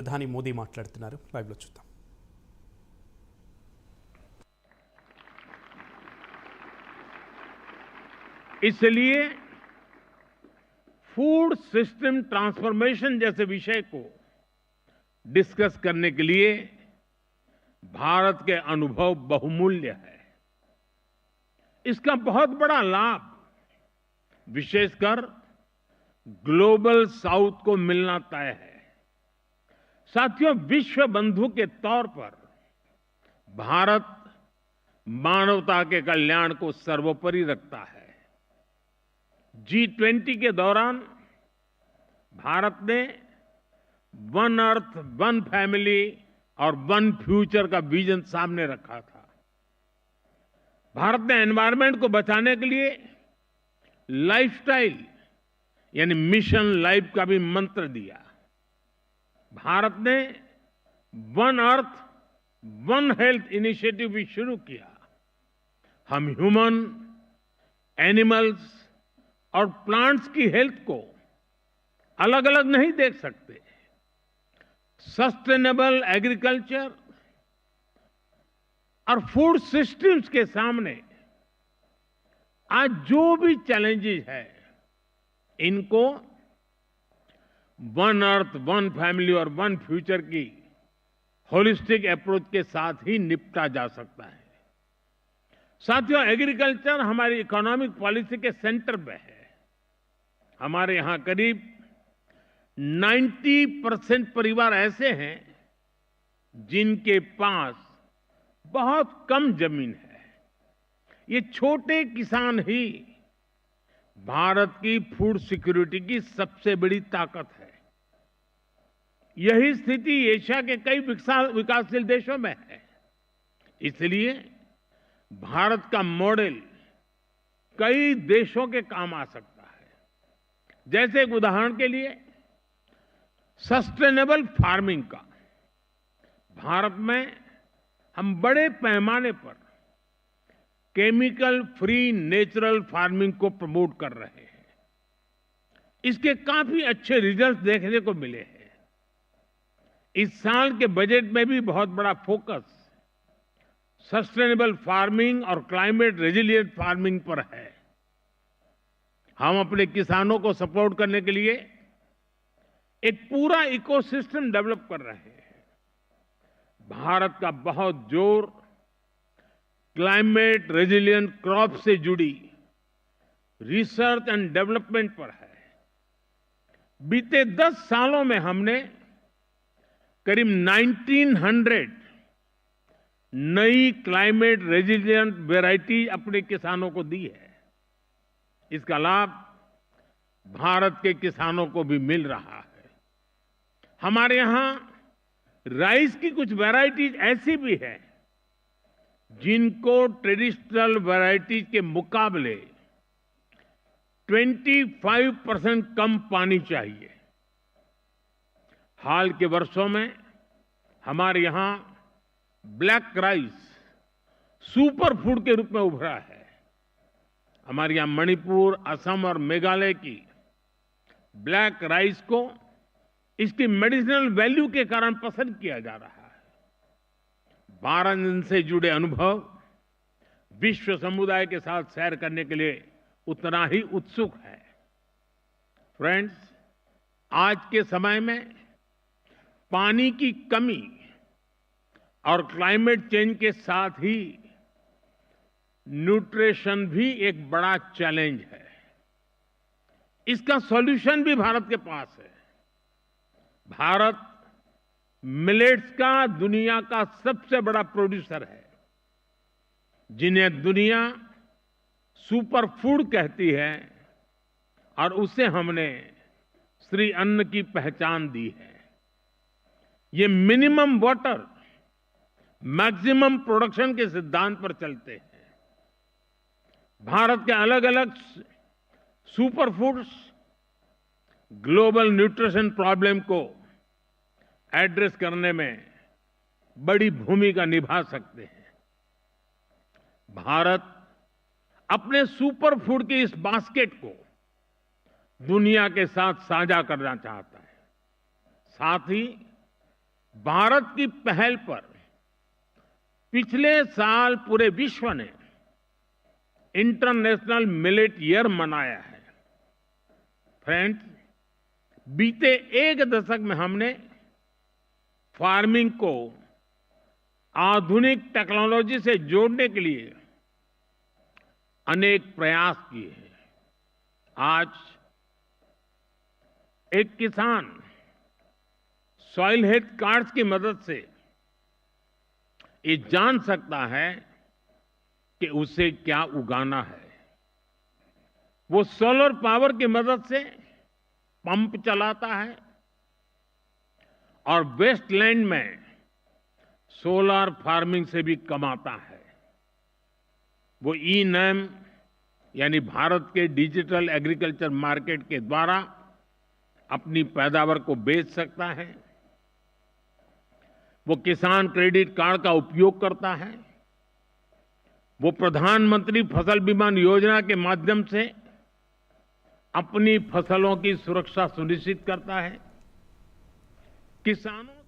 ప్రధాని మోదీ మాట్లాడుతున్నారు. లైవ్ లో చూద్దాం. इसलिए फूड सिस्टम ट्रांसफॉर्मेशन जैसे विषय को डिस्कस करने के लिए भारत के अनुभव बहुमूल्य है. इसका बहुत बड़ा लाभ विशेषकर ग्लोबल साउथ को मिलना तय है. साथियों, विश्व बंधु के तौर पर भारत मानवता के कल्याण को सर्वोपरि रखता है. G20 के दौरान भारत ने वन अर्थ, वन फैमिली और वन फ्यूचर का विजन सामने रखा था. भारत ने एनवायरनमेंट को बचाने के लिए लाइफस्टाइल यानी मिशन लाइफ का भी मंत्र दिया. भारत ने one earth, one health initiative भी शुरू किया. हम ह्यूमन, एनिमल्स और प्लांट्स की हेल्थ को अलग अलग नहीं देख सकते. सस्टेनेबल एग्रीकल्चर और फूड सिस्टम्स के सामने आज जो भी चैलेंजेस है, इनको वन अर्थ, वन फैमिली और वन फ्यूचर की होलिस्टिक अप्रोच के साथ ही निपटा जा सकता है. साथियों, एग्रीकल्चर हमारी इकोनॉमिक पॉलिसी के सेंटर पे है. हमारे यहां करीब 90% परिवार ऐसे हैं जिनके पास बहुत कम जमीन है. ये छोटे किसान ही भारत की फूड सिक्योरिटी की सबसे बड़ी ताकत है. यही स्थिति एशिया के कई विकासशील देशों में है. इसलिए भारत का मॉडल कई देशों के काम आ सकता है. जैसे एक उदाहरण के लिए सस्टेनेबल फार्मिंग का. भारत में हम बड़े पैमाने पर केमिकल फ्री नेचुरल फार्मिंग को प्रमोट कर रहे हैं. इसके काफी अच्छे रिजल्ट देखने को मिले हैं. इस साल के बजट में भी बहुत बड़ा फोकस सस्टेनेबल फार्मिंग और क्लाइमेट रेजिलिएंट फार्मिंग पर है. हम अपने किसानों को सपोर्ट करने के लिए एक पूरा इकोसिस्टम डेवलप कर रहे हैं. भारत का बहुत जोर क्लाइमेट रेजिलिएंट क्रॉप से जुड़ी रिसर्च एंड डेवलपमेंट पर है. बीते 10 सालों में हमने करीब 1900 नई क्लाइमेट रेजिलिएंट वैरायटी अपने किसानों को दी है. इसका लाभ भारत के किसानों को भी मिल रहा है. हमारे यहां राइस की कुछ वैरायटीज ऐसी भी है जिनको ट्रेडिशनल वैरायटीज के मुकाबले 25% कम पानी चाहिए. हाल के वर्षों में हमारे यहां ब्लैक राइस सुपर फूड के रूप में उभरा है. हमारे यहां मणिपुर, असम और मेघालय की ब्लैक राइस को इसकी मेडिसिनल वैल्यू के कारण पसंद किया जा रहा है. भारत से जुड़े अनुभव विश्व समुदाय के साथ शेयर करने के लिए उतना ही उत्सुक है. फ्रेंड्स, आज के समय में पानी की कमी और क्लाइमेट चेंज के साथ ही न्यूट्रिशन भी एक बड़ा चैलेंज है. इसका सॉल्यूशन भी भारत के पास है. भारत मिलेट्स का दुनिया का सबसे बड़ा प्रोड्यूसर है, जिन्हें दुनिया सुपर फूड कहती है, और उसे हमने श्री अन्न की पहचान दी है. ये मिनिमम वाटर मैक्सिमम प्रोडक्शन के सिद्धांत पर चलते हैं. भारत के अलग अलग super foods global nutrition problem को एड्रेस करने में बड़ी भूमिका निभा सकते हैं. भारत अपने सुपर फूड की इस बास्केट को दुनिया के साथ साझा करना चाहता है. साथ ही भारत की पहल पर पिछले साल पूरे विश्व ने इंटरनेशनल मिलेट ईयर मनाया है। फ्रेंड्स, बीते एक दशक में हमने फार्मिंग को आधुनिक टेक्नोलॉजी से जोड़ने के लिए अनेक प्रयास किए हैं। आज एक किसान सॉइल हेल्थ कार्ड्स की मदद से ये जान सकता है कि उसे क्या उगाना है। वो सोलर पावर की मदद से पंप चलाता है और वेस्टलैंड में सोलर फार्मिंग से भी कमाता है। वो ई-नैम यानी भारत के डिजिटल एग्रीकल्चर मार्केट के द्वारा अपनी पैदावार को बेच सकता है। वो किसान क्रेडिट कार्ड का उपयोग करता है। वो प्रधानमंत्री फसल बीमा योजना के माध्यम से अपनी फसलों की सुरक्षा सुनिश्चित करता है। किसानों